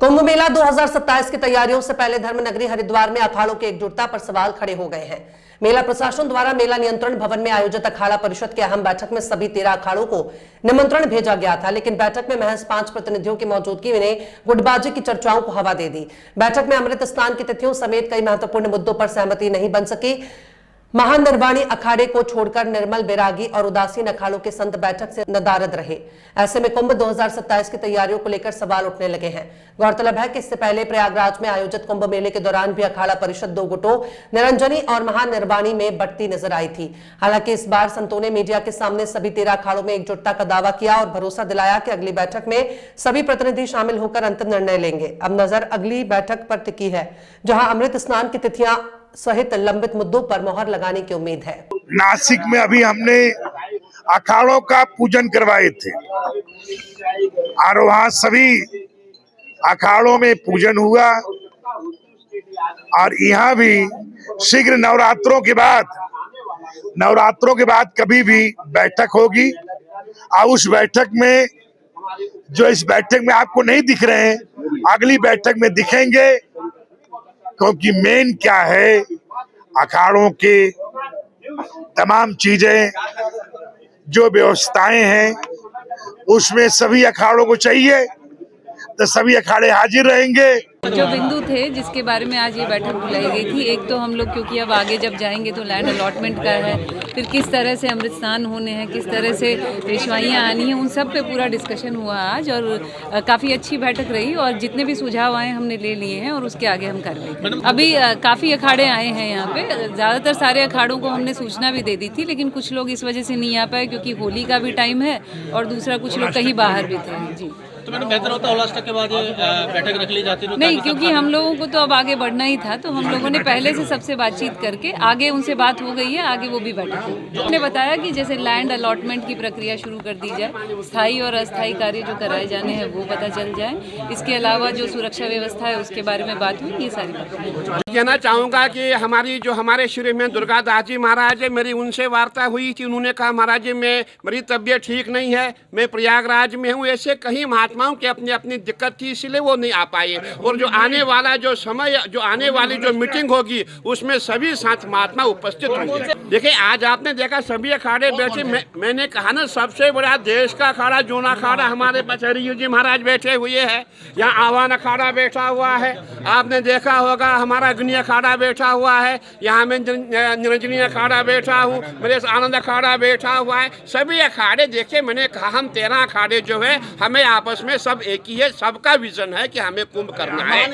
कुंभ मेला 2027 की तैयारियों से पहले धर्मनगरी हरिद्वार में अखाड़ों की एकजुटता पर सवाल खड़े हो गए हैं। मेला प्रशासन द्वारा मेला नियंत्रण भवन में आयोजित अखाड़ा परिषद की अहम बैठक में सभी 13 अखाड़ों को निमंत्रण भेजा गया था, लेकिन बैठक में महज 5 प्रतिनिधियों की मौजूदगी ने गुटबाजी की चर्चाओं को हवा दे दी। बैठक में अमृत स्नान की तिथियों समेत कई महत्वपूर्ण मुद्दों पर सहमति नहीं बन सकी। महानिर्वाणी अखाड़े को छोड़कर निर्मल बैरागी और उदासीन अखाड़ों के संत बैठक से नदारद रहे। ऐसे में कुंभ 2027 की तैयारियों को लेकर सवाल उठने लगे हैं। गौरतलब है कि इससे पहले प्रयागराज में आयोजित कुंभ मेले के दौरान भी अखाड़ा परिषद दो गुटों निरंजनी और महानिर्वाणी में बंटती नजर आई थी। हालांकि इस बार संतों ने मीडिया के सामने सभी 13 अखाड़ों में एकजुटता का दावा किया और भरोसा दिलाया कि अगली बैठक में सभी प्रतिनिधि शामिल होकर अंतिम निर्णय लेंगे। अब नजर अगली बैठक पर टिकी है, जहां अमृत स्नान की तिथियां सहित लंबित मुद्दों पर मोहर लगाने की उम्मीद है। नासिक में अभी हमने अखाड़ों का पूजन करवाए थे और वहाँ सभी अखाड़ों में पूजन हुआ और यहाँ भी शीघ्र नवरात्रों के बाद कभी भी बैठक होगी और उस बैठक में जो इस बैठक में आपको नहीं दिख रहे हैं, अगली बैठक में दिखेंगे। क्योंकि मेन क्या है, अखाड़ों के तमाम चीजें जो व्यवस्थाएं हैं उसमें सभी अखाड़ों को चाहिए, तो सभी अखाड़े हाजिर रहेंगे। जो बिंदु थे जिसके बारे में आज ये बैठक बुलाई गई थी, एक तो हम लोग क्योंकि अब आगे जब जाएंगे तो लैंड अलॉटमेंट का है, फिर किस तरह से अमृत स्नान होने हैं, किस तरह से पेशवाइयाँ आनी हैं, उन सब पे पूरा डिस्कशन हुआ आज और काफ़ी अच्छी बैठक रही और जितने भी सुझाव आए हमने ले लिए हैं और उसके आगे हम कार्रवाई करेंगे। अभी काफ़ी अखाड़े आए हैं यहाँ पे, ज़्यादातर सारे अखाड़ों को हमने सूचना भी दे दी थी, लेकिन कुछ लोग इस वजह से नहीं आ पाए क्योंकि होली का भी टाइम है और दूसरा कुछ लोग कहीं बाहर भी थे। जी, तो मैडम बेहतर होता उल्लास के बाद बैठक रख ली जाती है। नहीं, क्योंकि हम लोगों को तो अब आगे बढ़ना ही था, तो हम लोगों ने पहले से सबसे बातचीत करके आगे उनसे बात हो गई है, आगे वो भी बैठक होगी। उन्होंने बताया कि जैसे लैंड अलॉटमेंट की प्रक्रिया शुरू कर दी जाए, स्थायी और अस्थायी कार्य जो कराए जाने हैं वो पता चल जाए, इसके अलावा जो सुरक्षा व्यवस्था है उसके बारे में बात हुई। ये सारी बातें कहना चाहूँगा कि हमारे श्री में दुर्गा दास जी महाराज है, मेरी उनसे वार्ता हुई थी। उन्होंने कहा महाराज जी मेरी तबीयत ठीक नहीं है, मैं प्रयागराज में हूँ। ऐसे कई महात्माओं की अपनी अपनी दिक्कत थी, इसलिए वो नहीं आ पाए। और जो आने वाला जो समय, जो आने वाली जो मीटिंग होगी उसमें सभी संत महात्मा उपस्थित होंगे। देखिए आज आपने देखा सभी अखाड़े बैठे, मैंने कहा ना सबसे बड़ा देश का अखाड़ा जूना अखाड़ा हमारे पचहरी जी महाराज बैठे हुए हैं। यहाँ आह्वान अखाड़ा बैठा हुआ है, आपने देखा होगा हमारा अग्नि अखाड़ा बैठा हुआ है, यहाँ में निरंजनी अखाड़ा बैठा हूँ, मेरे आनंद अखाड़ा बैठा हुआ है। सभी अखाड़े देखे, मैंने कहा हम 13 अखाड़े जो है हमें आपस में सब एक ही है, सबका विजन है कि हमें कुंभ करना है।